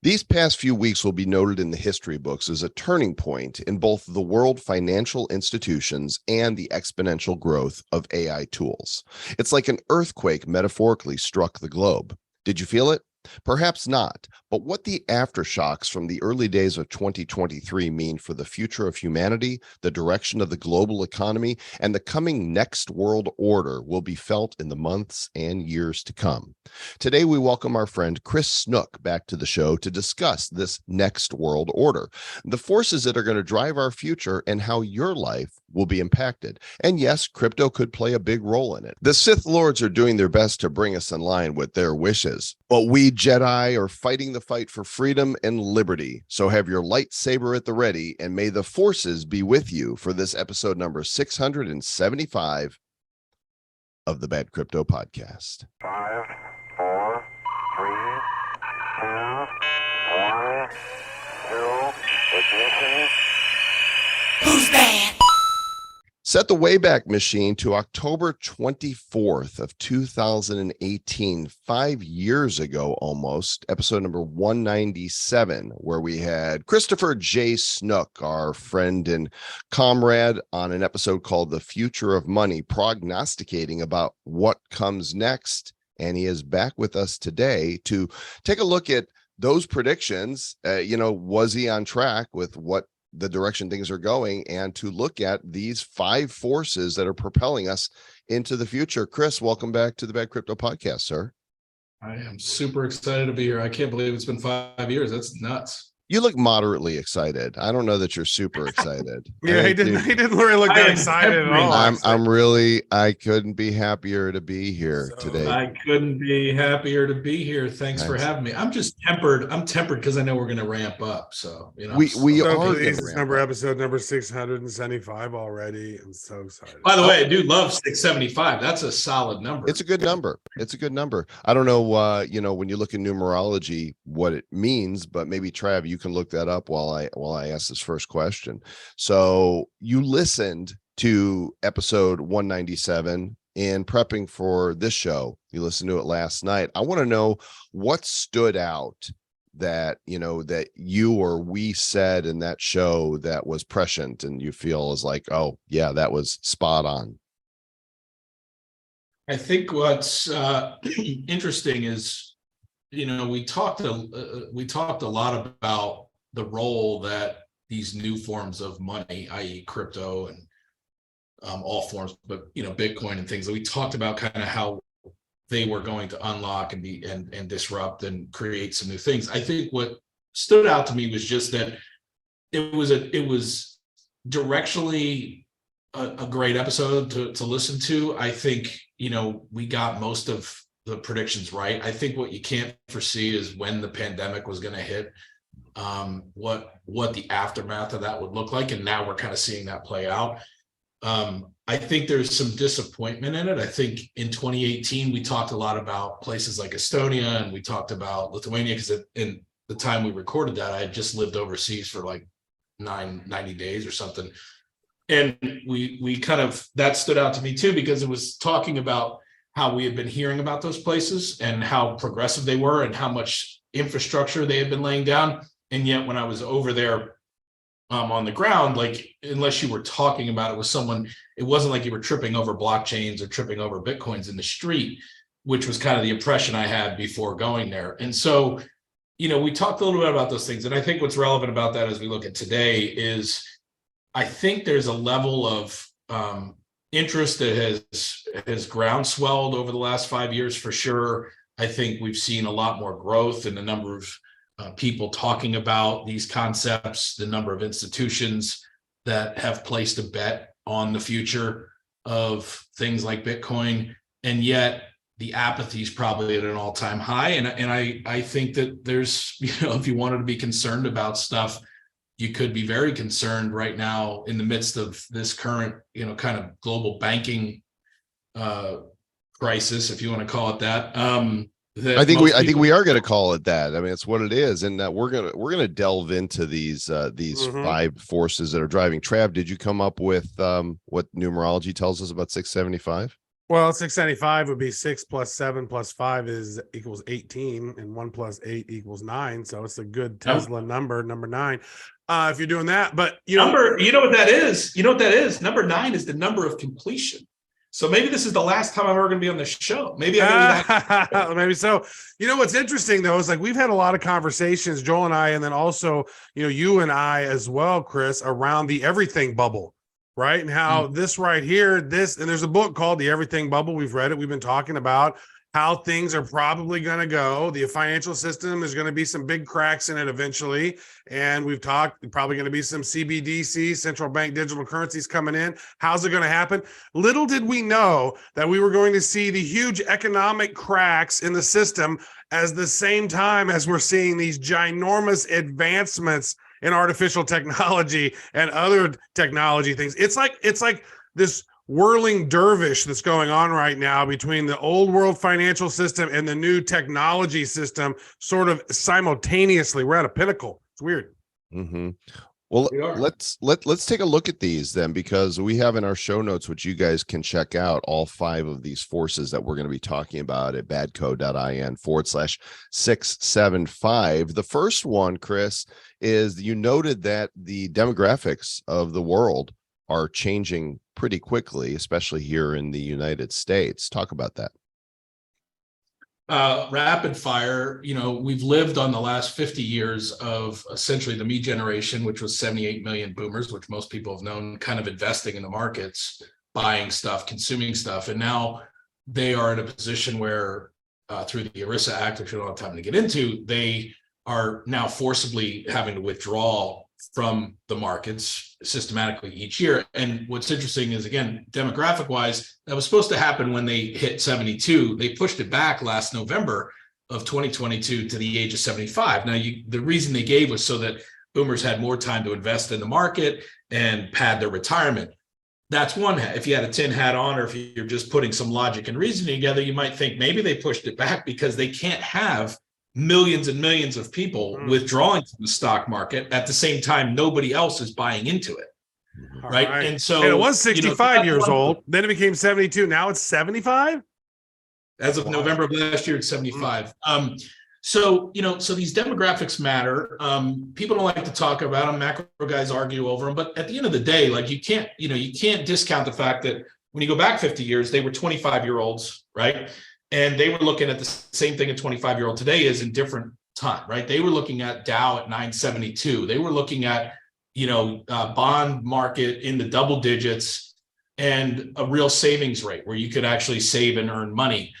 These past few weeks will be noted in the history books as a turning point in both the world financial institutions and the exponential growth of AI tools. It's like an earthquake metaphorically struck the globe. Did you feel it? Perhaps not, but what the aftershocks from the early days of 2023 mean for the future of humanity, the direction of the global economy, and the coming next world order will be felt in the months and years to come. Today, we welcome our friend Chris Snook back to the show to discuss this next world order, the forces that are going to drive our future, and how your life will be impacted. And yes, crypto could play a big role in it. The Sith Lords are doing their best to bring us in line with their wishes, but we Jedi are fighting the fight for freedom and liberty. So have your lightsaber at the ready, and may the forces be with you for this episode number 675 of the Bad Crypto Podcast. 5, 4, 3, 2, 1, 0, ignition. Who's that? Set the Wayback Machine to October 24th of 2018, 5 years ago almost, episode number 197, where we had Christopher J. Snook, our friend and comrade, on an episode called The Future of Money, prognosticating about what comes next. And he is back with us today to take a look at those predictions. Was he on track with what the direction things are going, and to look at these 5 forces that are propelling us into the future. Chris, welcome back to the Bad Crypto Podcast, sir. I am super excited to be here. I can't believe it's been 5 years. That's nuts. You look moderately excited. I don't know that you're super excited. Yeah, he didn't really look that excited at all. I couldn't be happier to be here today. I couldn't be happier to be here. Thanks for having me. I'm just tempered. I'm tempered because I know we're going to ramp up. So, we are. Episode number 675 already. I'm so excited. By the way, I do love 675. That's a solid number. It's a good number. I don't know, when you look at numerology, what it means, but maybe Trav, you can look that up while I ask this first question. So you listened to episode 197 in prepping for this show. You listened to it last night. I want to know what stood out that you or we said in that show that was prescient and you feel is like, oh yeah, that was spot on. I think what's interesting is, we talked a lot about the role that these new forms of money, i.e. crypto and all forms, but Bitcoin and things, that we talked about kind of how they were going to unlock and be and disrupt and create some new things. I think what stood out to me was just that it was directionally a great episode to listen to. I think we got most of the predictions right. I think what you can't foresee is when the pandemic was going to hit, what the aftermath of that would look like, and now we're kind of seeing that play out. I think there's some disappointment in it. I think in 2018 we talked a lot about places like Estonia, and we talked about Lithuania, because in the time we recorded that, I had just lived overseas for like 90 days or something, and we kind of, that stood out to me too, because it was talking about how we had been hearing about those places and how progressive they were and how much infrastructure they had been laying down. And yet when I was over there on the ground, like, unless you were talking about it with someone, it wasn't like you were tripping over blockchains or tripping over Bitcoins in the street, which was kind of the impression I had before going there. And so, we talked a little bit about those things. And I think what's relevant about that as we look at today is, I think there's a level of interest that has groundswelled over the last 5 years for sure. I think we've seen a lot more growth in the number of people talking about these concepts, the number of institutions that have placed a bet on the future of things like Bitcoin, and yet the apathy is probably at an all-time high. And I think that there's, if you wanted to be concerned about stuff, you could be very concerned right now in the midst of this current, kind of global banking crisis, if you want to call it that. I think we are going to call it that. I mean, it's what it is, and we're gonna delve into these 5 forces that are driving. Trav, did you come up with what numerology tells us about 675? Well, 675 would be 6 plus 7 plus 5 is equals 18, and 1 plus 8 equals 9. So it's a good Tesla number 9. If you're doing that, but you know what that is? You know what that is? Number 9 is the number of completion. So maybe this is the last time I'm ever going to be on this show. Maybe maybe so. You know what's interesting though is like we've had a lot of conversations, Joel and I, and then also you and I as well, Chris, around the everything bubble. Right. And how this right here, and there's a book called The Everything Bubble. We've read it. We've been talking about how things are probably going to go. The financial system, there's going to be some big cracks in it eventually. And we've talked probably going to be some CBDC, central bank digital currencies coming in. How's it going to happen? Little did we know that we were going to see the huge economic cracks in the system as the same time as we're seeing these ginormous advancements in artificial technology and other technology things. It's like this whirling dervish that's going on right now between the old world financial system and the new technology system, sort of simultaneously. We're at a pinnacle. It's weird. Mm-hmm. Well, let's take a look at these then, because we have in our show notes, which you guys can check out, all 5 of these forces that we're going to be talking about at badco.in/675. The first one, Chris, is you noted that the demographics of the world are changing pretty quickly, especially here in the United States. Talk about that. Rapid fire, we've lived on the last 50 years of essentially the me generation, which was 78 million boomers, which most people have known, kind of investing in the markets, buying stuff, consuming stuff. And now they are in a position where through the ERISA Act, which we don't have time to get into, they are now forcibly having to withdraw from the markets systematically each year. And what's interesting is, again, demographic wise, that was supposed to happen when they hit 72. They pushed it back last November of 2022 to the age of 75. Now, the reason they gave was so that boomers had more time to invest in the market and pad their retirement. That's one hat. If you had a tin hat on, or if you're just putting some logic and reasoning together, you might think maybe they pushed it back because they can't have millions and millions of people withdrawing from the stock market at the same time nobody else is buying into it. Right. And so it was 65 years old, then it became 72. Now it's 75. As of November of last year, it's 75. So these demographics matter. People don't like to talk about them. Macro guys argue over them. But at the end of the day, like you can't discount the fact that when you go back 50 years, they were 25-year-olds, right? And they were looking at the same thing a 25-year-old today is in different time, right? They were looking at Dow at 972. They were looking at, bond market in the double digits and a real savings rate where you could actually save and earn money.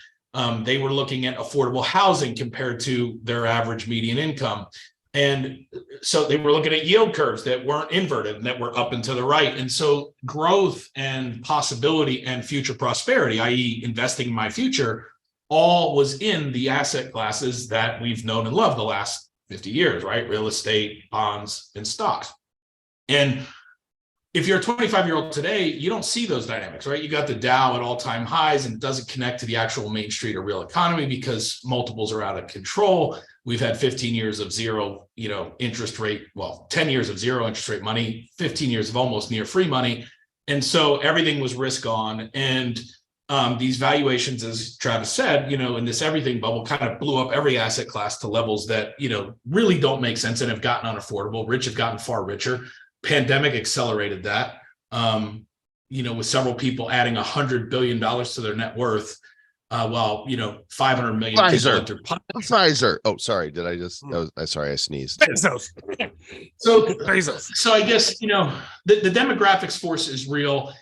They were looking at affordable housing compared to their average median income. And so they were looking at yield curves that weren't inverted and that were up and to the right. And so growth and possibility and future prosperity, i.e. investing in my future, all was in the asset classes that we've known and loved the last 50 years, right? Real estate, bonds, and stocks. And if you're a 25-year-old today, you don't see those dynamics, right? You got the Dow at all-time highs and it doesn't connect to the actual Main Street or real economy because multiples are out of control. We've had 15 years of zero, interest rate, 10 years of zero interest rate money, 15 years of almost near free money. And so everything was risk on. And these valuations, as Travis said, in this everything bubble kind of blew up every asset class to levels that, really don't make sense and have gotten unaffordable. Rich have gotten far richer. Pandemic accelerated that, with several people adding $100 billion to their net worth, while, 500 million Pfizer. Oh, sorry. Did I just, sorry, I sneezed. Bezos. So I guess, the demographics force is real.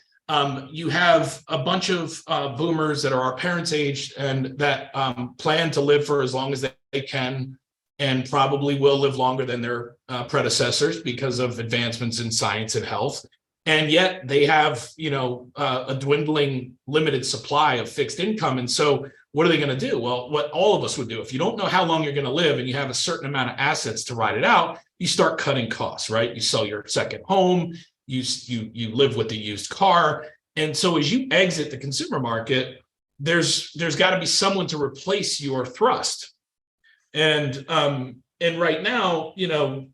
You have a bunch of boomers that are our parents' age and that plan to live for as long as they can and probably will live longer than their predecessors because of advancements in science and health. And yet they have, a dwindling limited supply of fixed income. And so what are they going to do? Well, what all of us would do, if you don't know how long you're going to live and you have a certain amount of assets to ride it out, you start cutting costs, right? You sell your second home, you live with the used car. And so as you exit the consumer market, there's got to be someone to replace your thrust. And right now,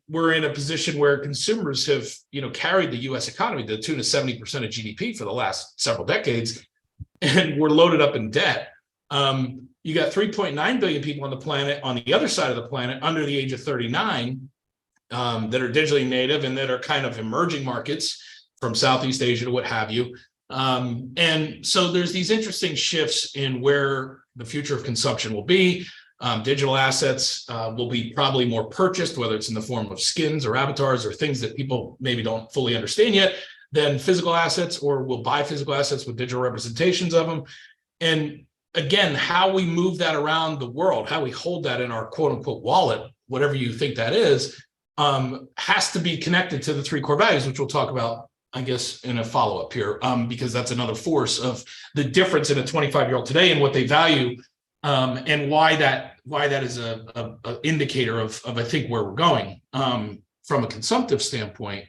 we're in a position where consumers have, carried the U.S. economy to the tune of 70% of GDP for the last several decades. and we're loaded up in debt. You got 3.9 billion people on the planet, on the other side of the planet, under the age of 39, that are digitally native and that are kind of emerging markets from Southeast Asia to what have you. And so there's these interesting shifts in where the future of consumption will be. Digital assets will be probably more purchased, whether it's in the form of skins or avatars or things that people maybe don't fully understand yet, than physical assets, or will buy physical assets with digital representations of them. And again, how we move that around the world, how we hold that in our quote unquote wallet, whatever you think that is, has to be connected to the three core values, which we'll talk about, I guess, in a follow-up here, because that's another force of the difference in a 25-year-old today and what they value, and why that is a indicator of I think where we're going from a consumptive standpoint.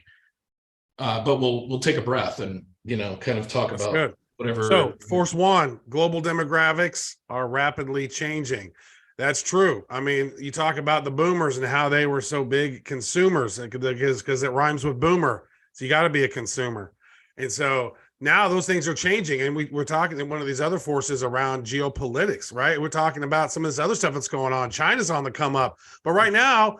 But we'll take a breath and kind of talk That's about good. whatever. So, force one, global demographics are rapidly changing. That's true. I mean, you talk about the boomers and how they were so big consumers because it rhymes with boomer. So you got to be a consumer. And so now those things are changing. And we're talking in one of these other forces around geopolitics, right? We're talking about some of this other stuff that's going on. China's on the come up. But right now,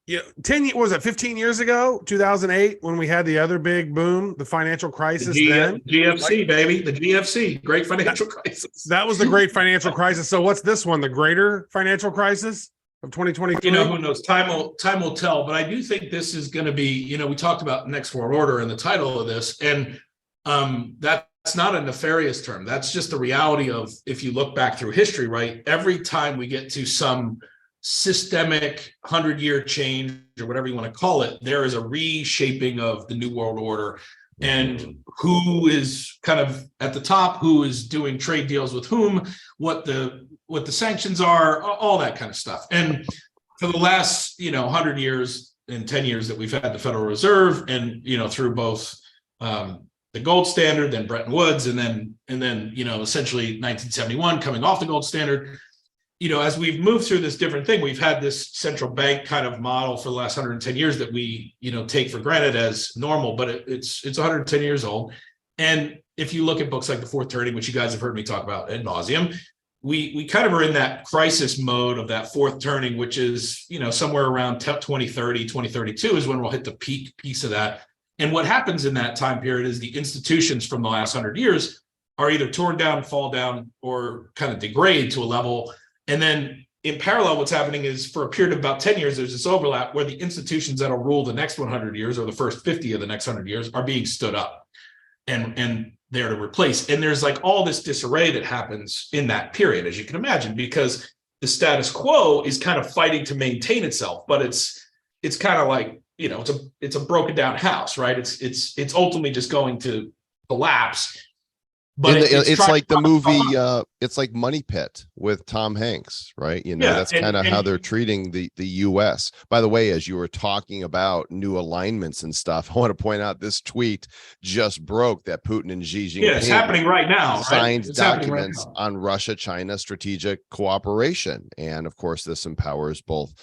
15 years ago, 2008, when we had the other big boom, the financial crisis, then GFC, baby, the GFC, great financial crisis. That was the great financial crisis. So what's this one? The greater financial crisis of 2023? Who knows? Time will tell. But I do think this is going to be, we talked about next world order in the title of this, and that's not a nefarious term. That's just the reality of, if you look back through history, right? Every time we get to some systemic 100-year change or whatever you want to call it, there is a reshaping of the new world order, and who is kind of at the top, who is doing trade deals with whom, what the sanctions are, all that kind of stuff. And for the last 100 years and 10 years that we've had the Federal Reserve, and through both the gold standard, then Bretton Woods, and then essentially 1971 coming off the gold standard, as we've moved through this different thing, we've had this central bank kind of model for the last 110 years that we, take for granted as normal, but it's 110 years old. And if you look at books like The Fourth Turning, which you guys have heard me talk about ad nauseum, we kind of are in that crisis mode of that fourth turning, which is, somewhere around 2030, 2032 is when we'll hit the peak piece of that. And what happens in that time period is the institutions from the last 100 years are either torn down, fall down, or kind of degrade to a level. And then in parallel, what's happening is, for a period of about 10 years, there's this overlap where the institutions that'll rule the next 100 years or the first 50 of the next 100 years are being stood up and there to replace. And there's like all this disarray that happens in that period, as you can imagine, because the status quo is kind of fighting to maintain itself, but it's kind of like, it's a broken down house, right? It's ultimately just going to collapse. But it's like the movie, it's like Money Pit with Tom Hanks, right? That's kind of how they're treating the U.S. By the way, as you were talking about new alignments and stuff, I want to point out this tweet just broke that Putin and Xi Jinping it's happening right now, signed documents on Russia-China strategic cooperation. And of course, this empowers both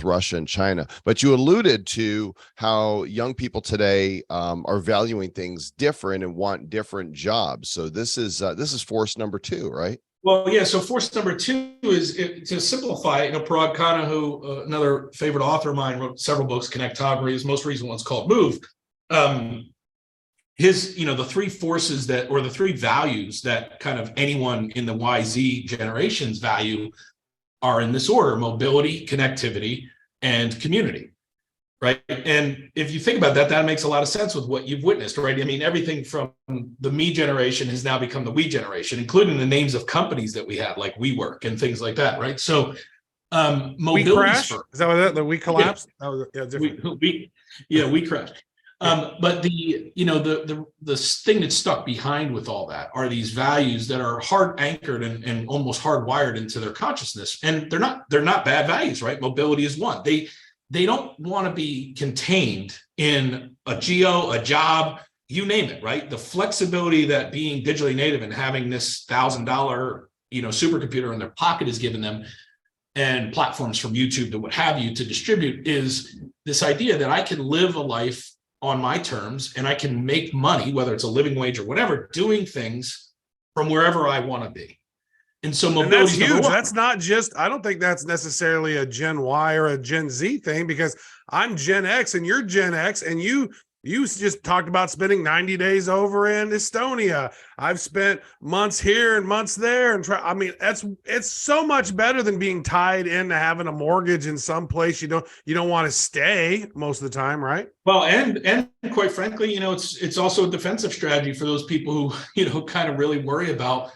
Russia and China. But you alluded to how young people today are valuing things different and want different jobs. So this is force number 2, right? Well, yeah. So force number 2 is, to simplify, Parag Khanna, who another favorite author of mine, wrote several books, Connectography. His most recent one's called Move. His, the three forces or the three values that kind of anyone in the YZ generations value are in this order: mobility, connectivity, and community. Right. And if you think about that, that makes a lot of sense with what you've witnessed, right? I mean, everything from the me generation has now become the we generation, including the names of companies that we had, like WeWork and things like that, right? So mobility. We crash? Is that what we collapsed? Yeah. That was, different. We crashed. But the thing that's stuck behind with all that are these values that are hard anchored and almost hardwired into their consciousness. And they're not bad values, right? Mobility is one. They don't want to be contained in a job, you name it, right? The flexibility that being digitally native and having this $1,000, supercomputer in their pocket is given them, and platforms from YouTube to what have you to distribute, is this idea that I can live a life on my terms and I can make money, whether it's a living wage or whatever, doing things from wherever I want to be. And so And mobility that's huge. That's not just, I don't think that's necessarily a Gen Y or a Gen Z thing, because I'm Gen X and you're Gen X, and you just talked about spending 90 days over in Estonia. I've spent months here and months there, and I mean, it's so much better than being tied into having a mortgage in some place you don't want to stay most of the time, right? Well, and quite frankly, it's also a defensive strategy for those people who, kind of really worry about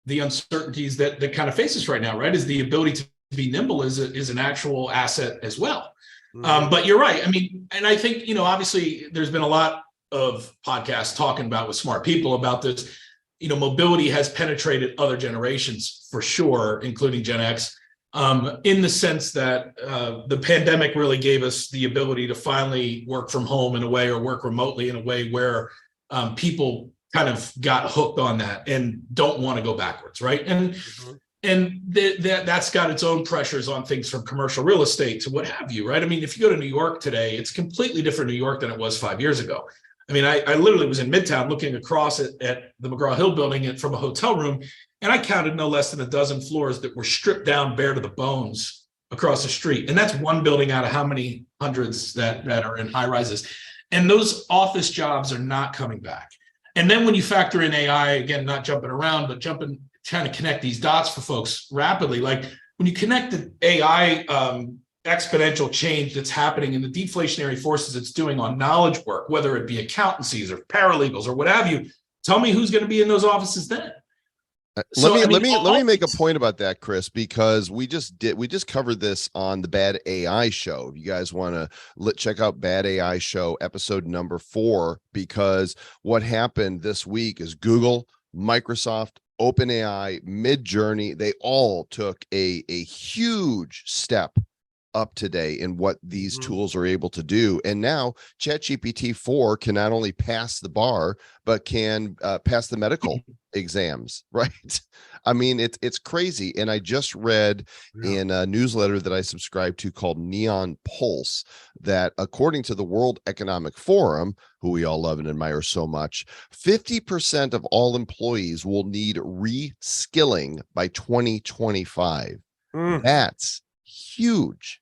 the uncertainties that kind of face us right now, right? Is the ability to be nimble is an actual asset as well. But you're right. I mean, and I think, obviously there's been a lot of podcasts talking about with smart people about this. Mobility has penetrated other generations for sure, including Gen X, in the sense that the pandemic really gave us the ability to finally work from home in a way, or work remotely in a way where people kind of got hooked on that and don't want to go backwards, right? And that's got its own pressures on things from commercial real estate to what have you, right? I mean, if you go to New York today, it's completely different New York than it was 5 years ago. I mean, I literally was in Midtown looking across at the McGraw-Hill building from a hotel room, and I counted no less than a dozen floors that were stripped down bare to the bones across the street. And that's one building out of how many hundreds that are in high rises. And those office jobs are not coming back. And then when you factor in AI, again, not jumping around, but trying to connect these dots for folks rapidly, like when you connect the AI exponential change that's happening and the deflationary forces it's doing on knowledge work, whether it be accountancies or paralegals or what have you, tell me who's going to be in those offices then. Let me make a point about that, Chris, because we just covered this on the Bad AI show. If you guys want to check out Bad AI show episode number 4, because what happened this week is Google, Microsoft, OpenAI, Midjourney, they all took a huge step up today in what these tools are able to do. And now ChatGPT 4 can not only pass the bar, but can pass the medical exams, right? I mean, it's crazy. And I just read in a newsletter that I subscribe to called Neon Pulse that according to the World Economic Forum, who we all love and admire so much, 50% of all employees will need reskilling by 2025. That's huge.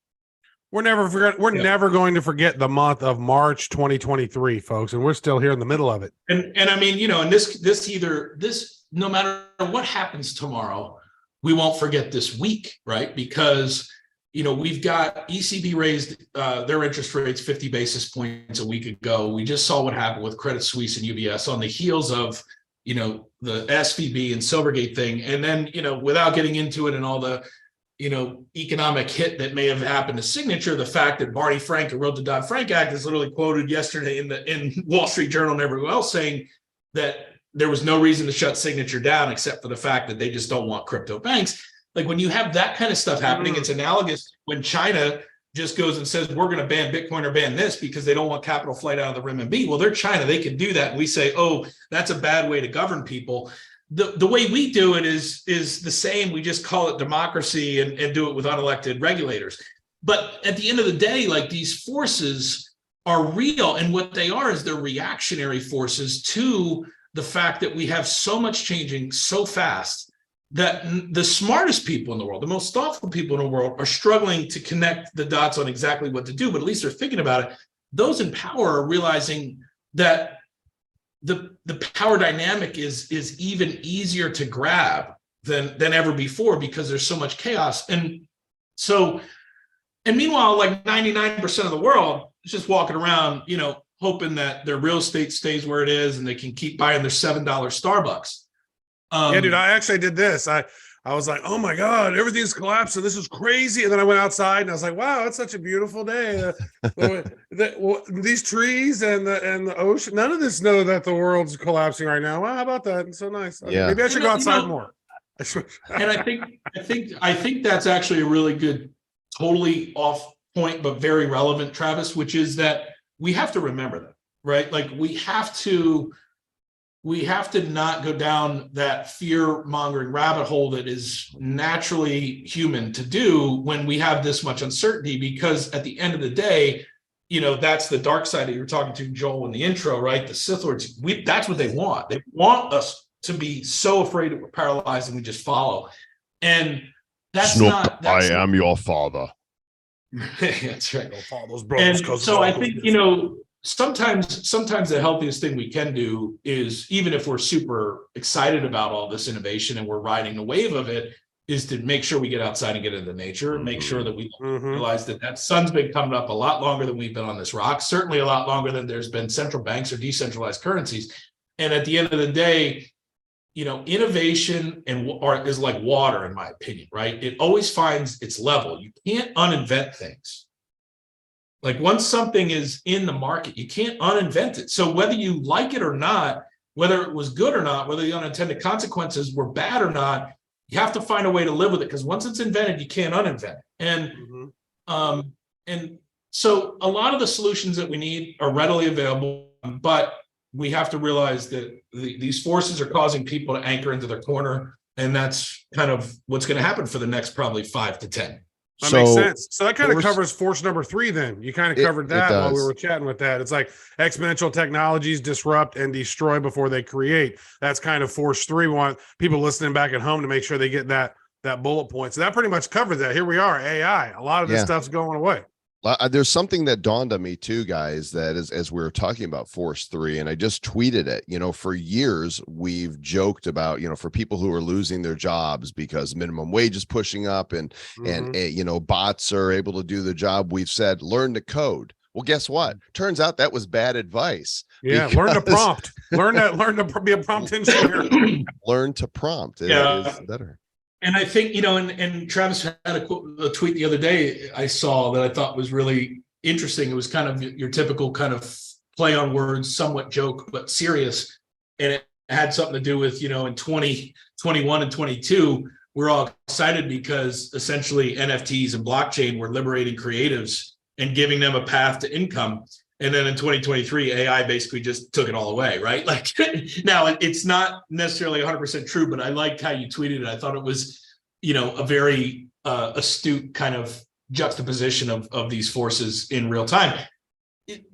We're never going to forget the month of March 2023, folks, and we're still here in the middle of it. And I mean, and this no matter what happens tomorrow, we won't forget this week, right? Because we've got ECB raised their interest rates 50 basis points a week ago. We just saw what happened with Credit Suisse and UBS on the heels of the SVB and Silvergate thing, and then without getting into it and all the economic hit that may have happened to Signature, the fact that Barney Frank, who wrote the Dodd-Frank Act, is literally quoted yesterday in Wall Street Journal and everywhere else saying that there was no reason to shut Signature down except for the fact that they just don't want crypto banks. Like when you have that kind of stuff happening, it's analogous when China just goes and says, we're going to ban Bitcoin or ban this because they don't want capital flight out of the renminbi. Well, they're China. They can do that. And we say, oh, that's a bad way to govern people. The way we do it is the same. We just call it democracy and do it with unelected regulators. But at the end of the day, like these forces are real. And what they are is they're reactionary forces to the fact that we have so much changing so fast that the smartest people in the world, the most thoughtful people in the world are struggling to connect the dots on exactly what to do, but at least they're thinking about it. Those in power are realizing that the power dynamic is even easier to grab than ever before because there's so much chaos. And meanwhile, like 99% of the world is just walking around, hoping that their real estate stays where it is and they can keep buying their $7 Starbucks. Yeah, dude, I actually did this. I was like, oh my God, everything's collapsing. This is crazy. And then I went outside and I was like, wow, it's such a beautiful day. These trees and the ocean, none of this know that the world's collapsing right now. Well, how about that? It's so nice. Yeah. Maybe I should go outside more. And I think that's actually a really good, totally off point, but very relevant, Travis, which is that we have to remember that, right? Like we have to not go down that fear-mongering rabbit hole that is naturally human to do when we have this much uncertainty, because at the end of the day, that's the dark side that you were talking to, Joel, in the intro, right? The Sith Lords, that's what they want. They want us to be so afraid that we're paralyzed and we just follow. And that's Snook, not. That's I am your father. That's right. Don't follow those brothers, And 'cause so I brothers think, get you know, sometimes the healthiest thing we can do is, even if we're super excited about all this innovation and we're riding the wave of it, is to make sure we get outside and get into nature, make sure that we realize that sun's been coming up a lot longer than we've been on this rock, certainly a lot longer than there's been central banks or decentralized currencies. And at the end of the day, you know, innovation is like water, in my opinion, right? It always finds its level. You can't uninvent things. Like, once something is in the market, you can't uninvent it. So whether you like it or not, whether it was good or not, whether the unintended consequences were bad or not, you have to find a way to live with it, because once it's invented, you can't uninvent it. And so a lot of the solutions that we need are readily available, but we have to realize that these forces are causing people to anchor into their corner, and that's kind of what's going to happen for the next probably 5 to 10. That makes sense. So that kind of covers force number 3 then. You kind of covered that while we were chatting with that. It's like exponential technologies disrupt and destroy before they create. That's kind of force 3. We want people listening back at home to make sure they get that bullet point. So that pretty much covers that. Here we are, AI. A lot of this stuff's going away. There's something that dawned on me too, guys, that as we were talking about Force 3, and I just tweeted it, you know, for years, we've joked about, you know, for people who are losing their jobs because minimum wage is pushing up and, you know, bots are able to do the job. We've said, learn to code. Well, guess what? Turns out that was bad advice. Yeah. Learn to prompt, learn to be a prompt engineer. Learn to prompt. It is better. And I think, you know, and Travis had a tweet the other day I saw that I thought was really interesting. It was kind of your typical kind of play on words, somewhat joke, but serious. And it had something to do with, you know, in 2021 and 22, we're all excited because essentially NFTs and blockchain were liberating creatives and giving them a path to income. And then in 2023, AI basically just took it all away, right? Like, now it's not necessarily 100% true, but I liked how you tweeted it. I thought it was, you know, a very astute kind of juxtaposition of these forces in real time.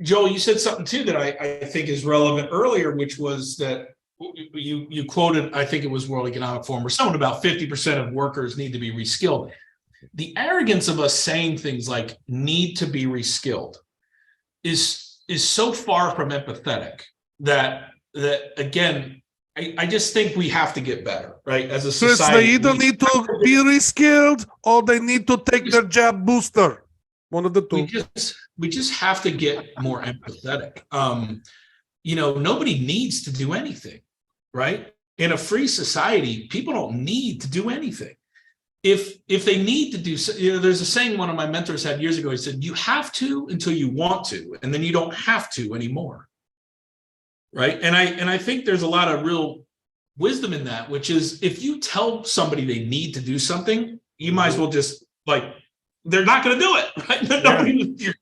Joel, you said something too that I think is relevant earlier, which was that you quoted, I think it was World Economic Forum or someone, about 50% of workers need to be reskilled. The arrogance of us saying things like need to be reskilled is so far from empathetic that again, I just think we have to get better, right? As a society, they either need to be reskilled or they need to take their job booster. One of the two. We just have to get more empathetic. You know, nobody needs to do anything, right? In a free society, people don't need to do anything. If they need to do, you know, there's a saying one of my mentors had years ago. He said, "You have to until you want to, and then you don't have to anymore." Right? And I think there's a lot of real wisdom in that, which is if you tell somebody they need to do something, you might as well just they're not going to do it, right?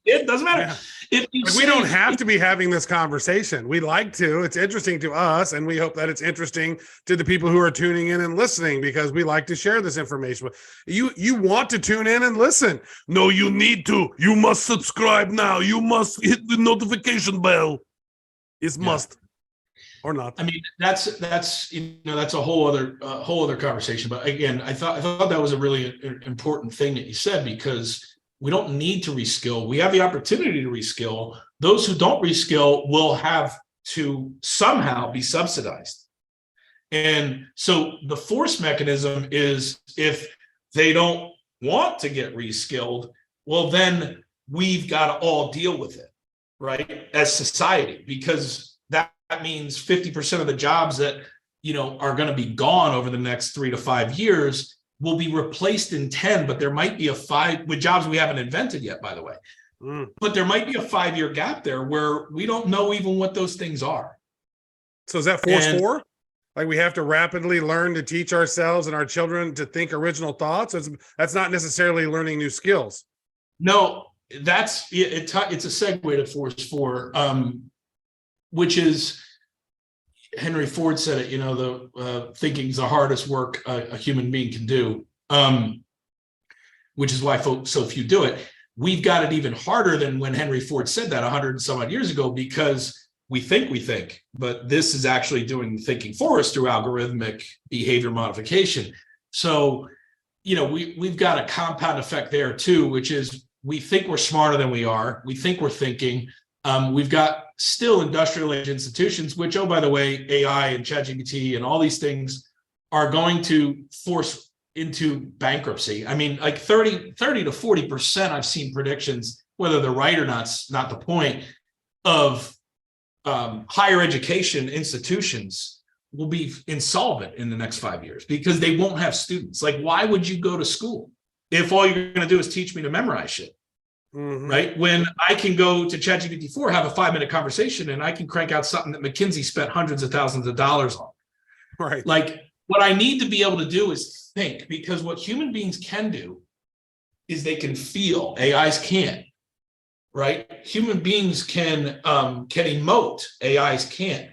It doesn't matter. Yeah. We don't have to be having this conversation. We like to. It's interesting to us, and we hope that it's interesting to the people who are tuning in and listening, because we like to share this information. You want to tune in and listen. No, you need to. You must subscribe now. You must hit the notification bell. It's must. Or not. I mean, that's you know, that's a whole other conversation. But again, I thought that was a really important thing that you said, because we don't need to reskill. We have the opportunity to reskill. Those who don't reskill will have to somehow be subsidized. And so the force mechanism is, if they don't want to get reskilled, well, then we've got to all deal with it, right? As society, because that means 50% of the jobs that, you know, are going to be gone over the next 3 to 5 years will be replaced in 10, but there might be a 5 with jobs we haven't invented yet, by the way. But there might be a 5-year gap there where we don't know even what those things are. So is that force 4? Like, we have to rapidly learn to teach ourselves and our children to think original thoughts? That's not necessarily learning new skills. No, it's a segue to force 4. Which is, Henry Ford said it, you know, the thinking's the hardest work a human being can do, which is why so few do it. We've got it even harder than when Henry Ford said that 100 and some odd years ago, because we think, but this is actually doing the thinking for us through algorithmic behavior modification. So, we've got a compound effect there too, which is we think we're smarter than we are. We think we're thinking. We've got still industrial age institutions, which, oh, by the way, AI and ChatGPT and all these things are going to force into bankruptcy. I mean, like 30 to 40%, I've seen predictions, whether they're right or not's not the point, of higher education institutions will be insolvent in the next 5 years because they won't have students. Like, why would you go to school if all you're going to do is teach me to memorize shit? Right? When I can go to ChatGPT 4, have a 5-minute conversation, and I can crank out something that McKinsey spent hundreds of thousands of dollars on. Right. Like, what I need to be able to do is think, because what human beings can do is they can feel. AIs can't. Right? Human beings can emote. AIs can't.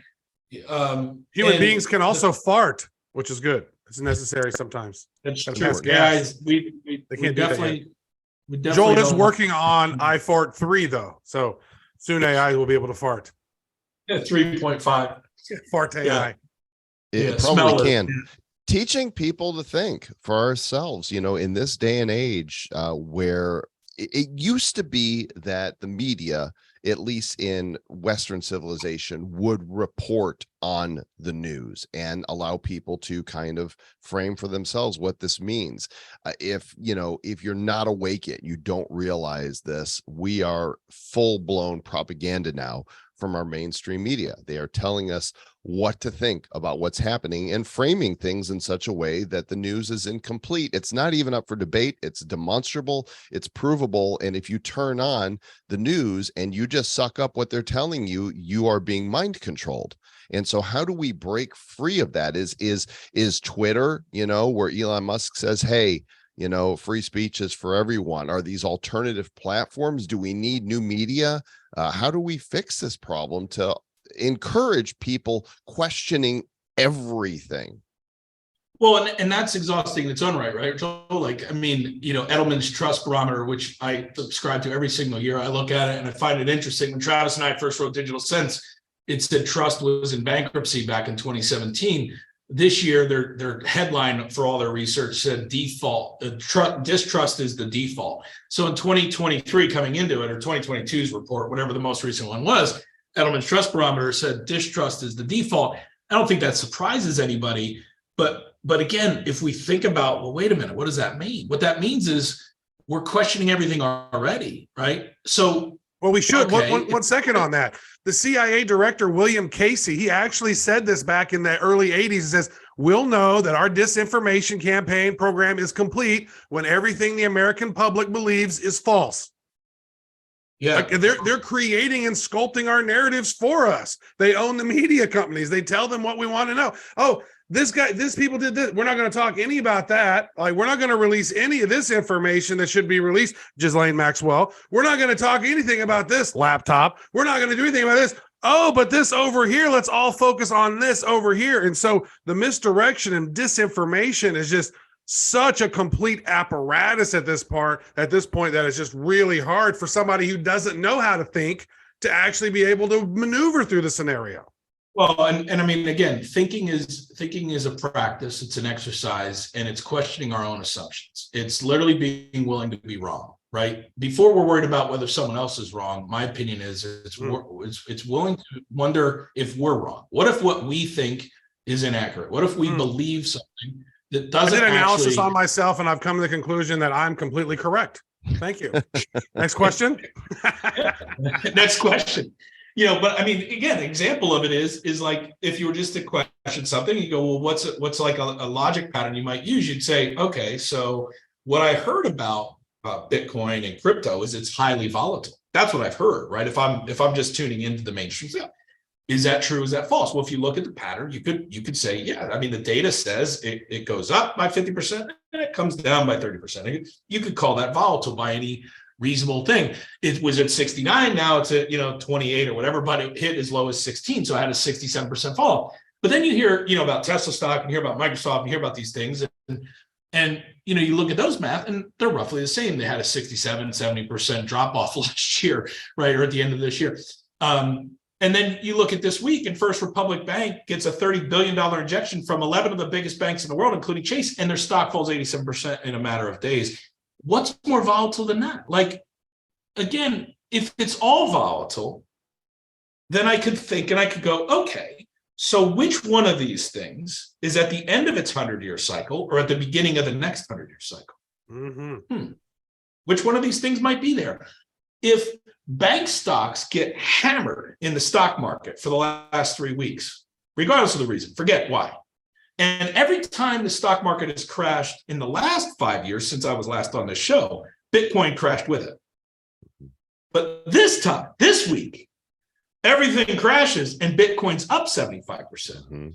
Human beings can also fart, which is good. It's necessary sometimes. That's Gotta true. pass gas. AIs, we can't do that definitely. We definitely Joel is don't- working on iFart 3 though, so soon AI will be able to fart. Yeah, 3.5. Fart AI. It smell probably it. can. Teaching people to think for ourselves, in this day and age, where it used to be that the media, at least in Western civilization, would report on the news and allow people to kind of frame for themselves what this means. If you're not awake yet, you don't realize this. We are full-blown propaganda now from our mainstream media. They are telling us what to think about what's happening and framing things in such a way that the news is incomplete. It's not even up for debate. It's demonstrable. It's provable. And if you turn on the news and you just suck up what they're telling you, you are being mind controlled. And so how do we break free of that? Is Twitter, where Elon Musk says, hey, free speech is for everyone? Are these alternative platforms? Do we need new media? How do we fix this problem to encourage people questioning everything? Well, and that's exhausting in its own right? So, like, I mean, Edelman's Trust Barometer, which I subscribe to every single year. I look at it and I find it interesting. When Travis and I first wrote Digital Sense, it said trust was in bankruptcy back in 2017. This year, their headline for all their research said default. Distrust is the default. So in 2023, coming into it, or 2022's report, whatever the most recent one was, Edelman's Trust Barometer said distrust is the default. I don't think that surprises anybody. But again, if we think about, well, wait a minute, what does that mean? What that means is we're questioning everything already, right? So, well, we should. Okay. One second on that. The CIA director, William Casey, he actually said this back in the early 80s. He says, we'll know that our disinformation campaign program is complete when everything the American public believes is false. yeah, Like they're creating and sculpting our narratives for us. They own the media companies. They tell them what we want to know. Oh, this people did this. We're not going to talk any about that. Like, we're not going to release any of this information that should be released. Ghislaine Maxwell. We're not going to talk anything about this laptop. We're not going to do anything about this. Oh, but this over here, let's all focus on this over here. And so the misdirection and disinformation is just such a complete apparatus at this point that it's just really hard for somebody who doesn't know how to think to actually be able to maneuver through the scenario. Well, and I mean, again, thinking is a practice. It's an exercise, and it's questioning our own assumptions. It's literally being willing to be wrong, right? Before we're worried about whether someone else is wrong, my opinion is it's willing to wonder if we're wrong. What if what we think is inaccurate? What if we believe something that doesn't? I did analysis actually... on myself, and I've come to the conclusion that I'm completely correct. Thank you. Next question. Next question. But I mean, again, example of it is like, if you were just to question something, you go, well, what's like a logic pattern you might use? You'd say, okay, so what I heard about Bitcoin and crypto is it's highly volatile. That's what I've heard, right? If I'm just tuning into the mainstream stuff. Is that true? Is that false? Well, if you look at the pattern, you could say, yeah, I mean, the data says it goes up by 50% and it comes down by 30%. You could call that volatile by any reasonable thing. It was at 69, now it's at 28 or whatever, but it hit as low as 16. So I had a 67% fall. But then you hear about Tesla stock and hear about Microsoft and hear about these things. And you look at those math and they're roughly the same. They had a 67, 70% drop off last year, right? Or at the end of this year. And then you look at this week, and First Republic Bank gets a $30 billion injection from 11 of the biggest banks in the world, including Chase, and their stock falls 87% in a matter of days. What's more volatile than that? Like, again, if it's all volatile, then I could think and I could go, okay, so which one of these things is at the end of its 100-year cycle or at the beginning of the next 100-year cycle? Which one of these things might be there? If bank stocks get hammered in the stock market for the last 3 weeks, regardless of the reason, forget why. And every time the stock market has crashed in the last 5 years since I was last on this show, Bitcoin crashed with it. But this time, this week, everything crashes and Bitcoin's up 75%.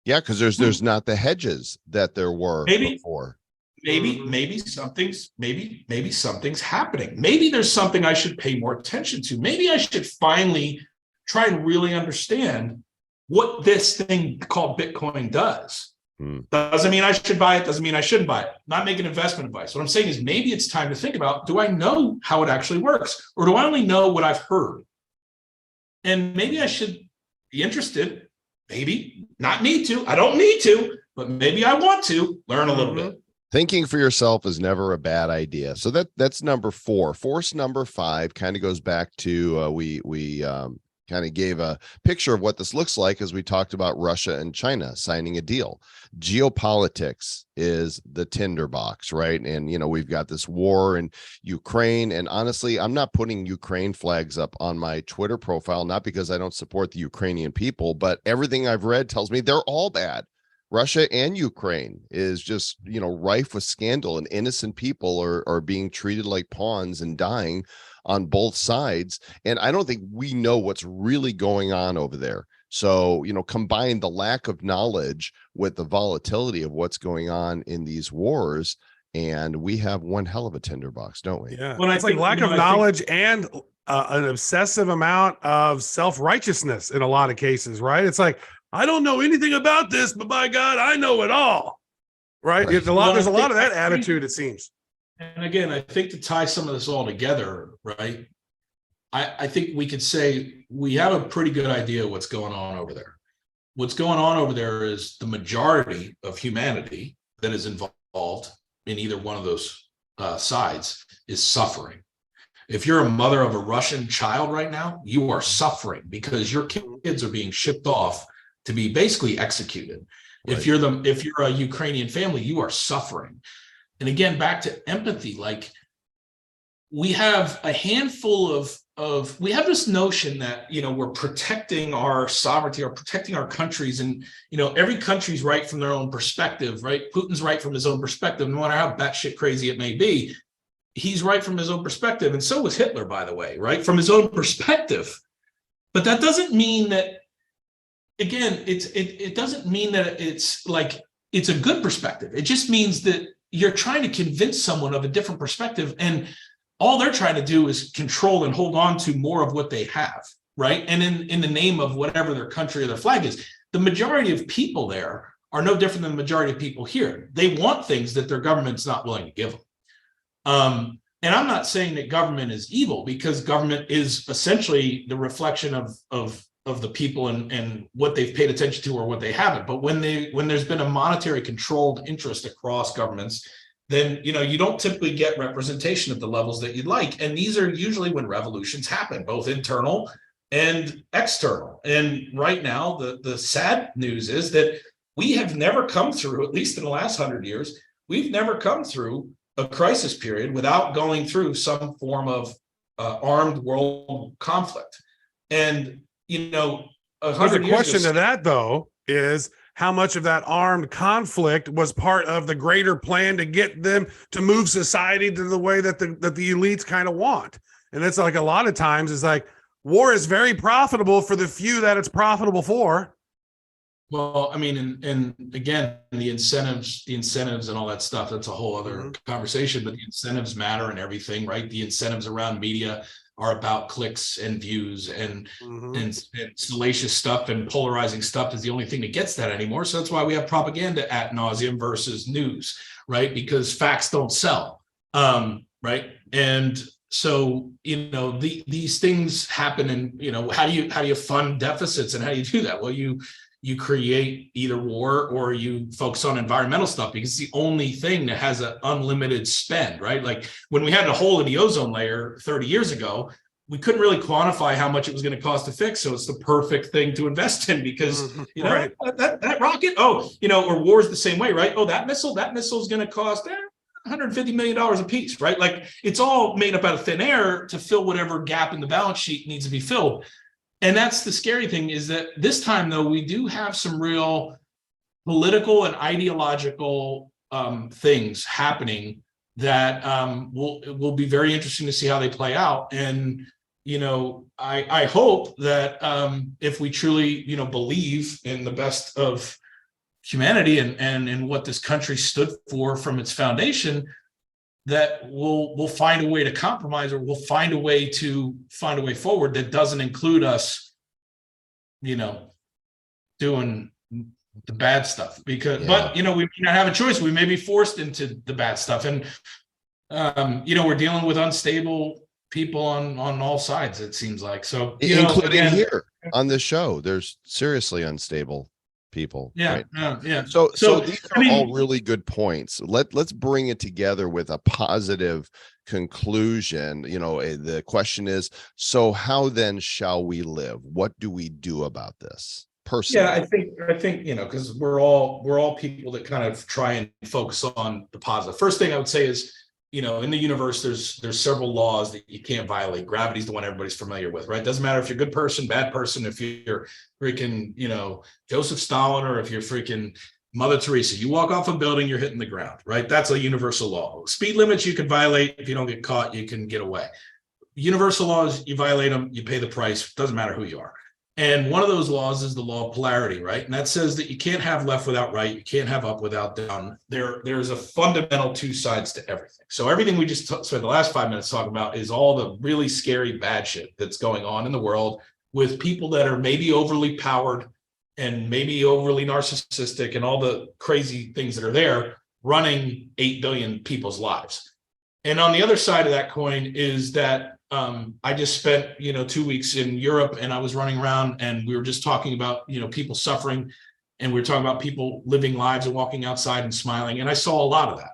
Yeah, because there's not the hedges that there were before. Maybe something's happening. Maybe there's something I should pay more attention to. Maybe I should finally try and really understand what this thing called Bitcoin does. Doesn't mean I should buy it. Doesn't mean I shouldn't buy it. Not making investment advice. What I'm saying is maybe it's time to think about, do I know how it actually works? Or do I only know what I've heard? And maybe I should be interested. Maybe not need to. I don't need to, but maybe I want to learn a little bit. Thinking for yourself is never a bad idea. So that's number 4. Force number 5 kind of goes back to we kind of gave a picture of what this looks like as we talked about Russia and China signing a deal. Geopolitics is the tinderbox, right? And, we've got this war in Ukraine. And honestly, I'm not putting Ukraine flags up on my Twitter profile, not because I don't support the Ukrainian people, but everything I've read tells me they're all bad. Russia and Ukraine is just, rife with scandal, and innocent people are being treated like pawns and dying on both sides. And I don't think we know what's really going on over there. So, combine the lack of knowledge with the volatility of what's going on in these wars, and we have one hell of a tinderbox, don't we? Yeah. Well, it's like lack of knowledge and an obsessive amount of self-righteousness in a lot of cases, right? It's like, I don't know anything about this, but by God, I know it all. Right? There's a lot of that attitude, it seems. And again, I think to tie some of this all together, right? I think we could say we have a pretty good idea what's going on over there. What's going on over there is the majority of humanity that is involved in either one of those sides is suffering. If you're a mother of a Russian child right now, you are suffering because your kids are being shipped off to be basically executed. Right. If you're a Ukrainian family, you are suffering. And again, back to empathy, like we have a handful of we have this notion that, we're protecting our sovereignty or protecting our countries, and, every country's right from their own perspective, right? Putin's right from his own perspective, no matter how batshit crazy it may be. He's right from his own perspective. And so was Hitler, by the way, right? From his own perspective. But that doesn't mean that, again, it doesn't mean that it's like it's a good perspective. It just means that you're trying to convince someone of a different perspective, and all they're trying to do is control and hold on to more of what they have, right? And in the name of whatever their country or their flag is, the majority of people there are no different than the majority of people here. They want things that their government's not willing to give them. And I'm not saying that government is evil, because government is essentially the reflection of the people and what they've paid attention to or what they haven't. But when there's been a monetary controlled interest across governments, then you don't typically get representation at the levels that you'd like. And these are usually when revolutions happen, both internal and external. And right now, the sad news is that we have never come through, at least in the last 100 years, we've never come through a crisis period without going through some form of armed world conflict. And the question to that, though, is how much of that armed conflict was part of the greater plan to get them to move society to the way that the elites kind of want. And it's like a lot of times it's like war is very profitable for the few that it's profitable for. Well, I mean, and again, the incentives and all that stuff, that's a whole other conversation, but the incentives matter and everything, right? The incentives around media are about clicks and views and salacious stuff and polarizing stuff is the only thing that gets that anymore. So that's why we have propaganda ad nauseum versus news, right? Because facts don't sell, right? And so these things happen, and how do you fund deficits, and how do you do that? Well, you create either war or you focus on environmental stuff, because it's the only thing that has an unlimited spend, right? Like when we had a hole in the ozone layer 30 years ago, we couldn't really quantify how much it was going to cost to fix. So it's the perfect thing to invest in, because Right. that rocket, or war's the same way, right? Oh, that missile is going to cost $150 million a piece, right? Like it's all made up out of thin air to fill whatever gap in the balance sheet needs to be filled. And that's the scary thing, is that this time, though, we do have some real political and ideological things happening that will be very interesting to see how they play out. And I hope that if we truly believe in the best of humanity and in what this country stood for from its foundation, that we'll find a way to compromise, or we'll find a way forward that doesn't include us, doing the bad stuff. But we may not have a choice. We may be forced into the bad stuff, and we're dealing with unstable people on all sides, it seems like. So including here on this show, there's seriously unstable people. Yeah. Right? Yeah. So these are all really good points. Let's bring it together with a positive conclusion. The question is, so how then shall we live? What do we do about this personally? Yeah, I think because we're all people that kind of try and focus on the positive. First thing I would say is, in the universe, there's several laws that you can't violate. Gravity's the one everybody's familiar with, right? Doesn't matter if you're a good person, bad person, if you're freaking, Joseph Stalin, or if you're freaking Mother Teresa. You walk off a building, you're hitting the ground, right? That's a universal law. Speed limits you can violate. If you don't get caught, you can get away. Universal laws, you violate them, you pay the price. Doesn't matter who you are. And one of those laws is the law of polarity, right? And that says that you can't have left without right. You can't have up without down. There's a fundamental two sides to everything. So everything we just spent the last 5 minutes talking about is all the really scary bad shit that's going on in the world, with people that are maybe overly powered and maybe overly narcissistic and all the crazy things that are there, running 8 billion people's lives. And on the other side of that coin is that I just spent, 2 weeks in Europe, and I was running around, and we were just talking about, people suffering, and we were talking about people living lives and walking outside and smiling. And I saw a lot of that.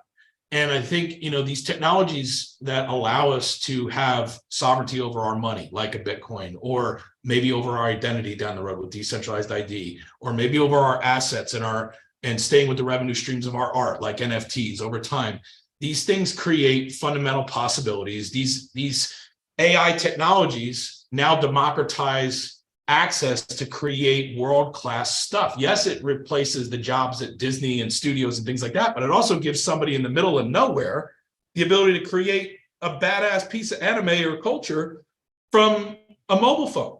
And I think, these technologies that allow us to have sovereignty over our money, like a Bitcoin, or maybe over our identity down the road with decentralized ID, or maybe over our assets and staying with the revenue streams of our art, like NFTs over time. These things create fundamental possibilities. These AI technologies now democratize access to create world-class stuff. Yes, it replaces the jobs at Disney and studios and things like that, but it also gives somebody in the middle of nowhere the ability to create a badass piece of anime or culture from a mobile phone.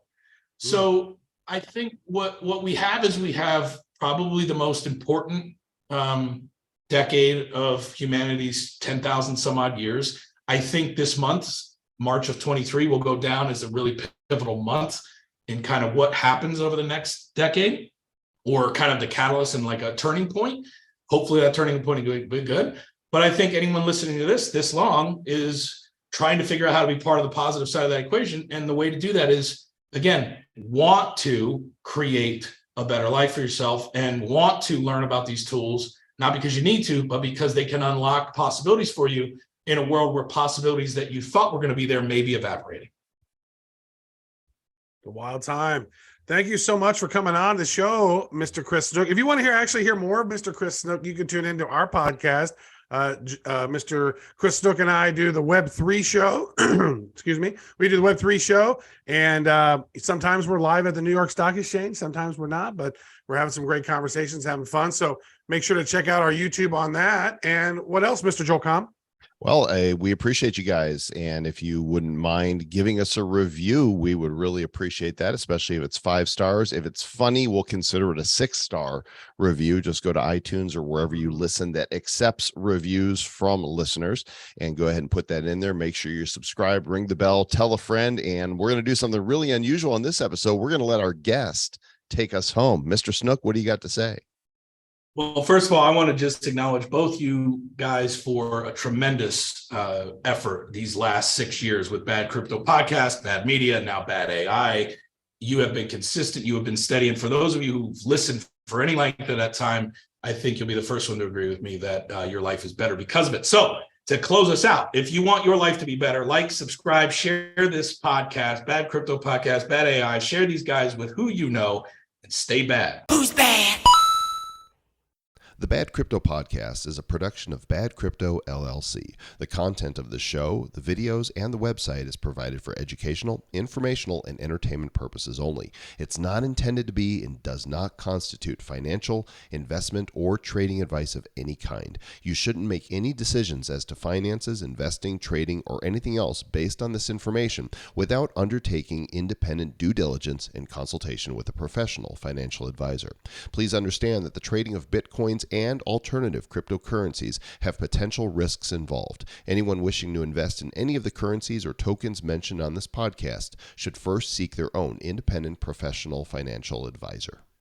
So I think what we have is we have probably the most important decade of humanity's 10,000 some odd years. I think this month, March of 23, will go down as a really pivotal month in kind of what happens over the next decade, or kind of the catalyst and like a turning point. Hopefully that turning point will be good. But I think anyone listening to this long is trying to figure out how to be part of the positive side of that equation. And the way to do that is, again, want to create a better life for yourself and want to learn about these tools, not because you need to, but because they can unlock possibilities for you in a world where possibilities that you thought were going to be there may be evaporating. A wild time. Thank you so much for coming on the show, Mr. Chris Snook. If you want to hear more of Mr. Chris Snook, you can tune into our podcast. Mr. Chris Snook and I do the Web3 show. Excuse me. We do the Web3 show, and sometimes we're live at the New York Stock Exchange. Sometimes we're not, but we're having some great conversations, having fun. So make sure to check out our YouTube on that. And what else, Mr. Joel Comm? Well, we appreciate you guys. And if you wouldn't mind giving us a review, we would really appreciate that, especially if it's 5 stars. If it's funny, we'll consider it a 6-star review. Just go to iTunes or wherever you listen that accepts reviews from listeners, and go ahead and put that in there. Make sure you're subscribed, ring the bell, tell a friend. And we're going to do something really unusual on this episode. We're going to let our guest take us home. Mr. Snook, what do you got to say? Well, first of all, I want to just acknowledge both you guys for a tremendous effort these last 6 years with Bad Crypto Podcast, Bad Media, now Bad AI. You have been consistent. You have been steady. And for those of you who've listened for any length of that time, I think you'll be the first one to agree with me that your life is better because of it. So to close us out, if you want your life to be better, like, subscribe, share this podcast, Bad Crypto Podcast, Bad AI, share these guys with who you know, and stay bad. Who's bad? The Bad Crypto Podcast is a production of Bad Crypto LLC. The content of the show, the videos, and the website is provided for educational, informational, and entertainment purposes only. It's not intended to be and does not constitute financial, investment, or trading advice of any kind. You shouldn't make any decisions as to finances, investing, trading, or anything else based on this information without undertaking independent due diligence and consultation with a professional financial advisor. Please understand that the trading of Bitcoins and alternative cryptocurrencies have potential risks involved. Anyone wishing to invest in any of the currencies or tokens mentioned on this podcast should first seek their own independent professional financial advisor.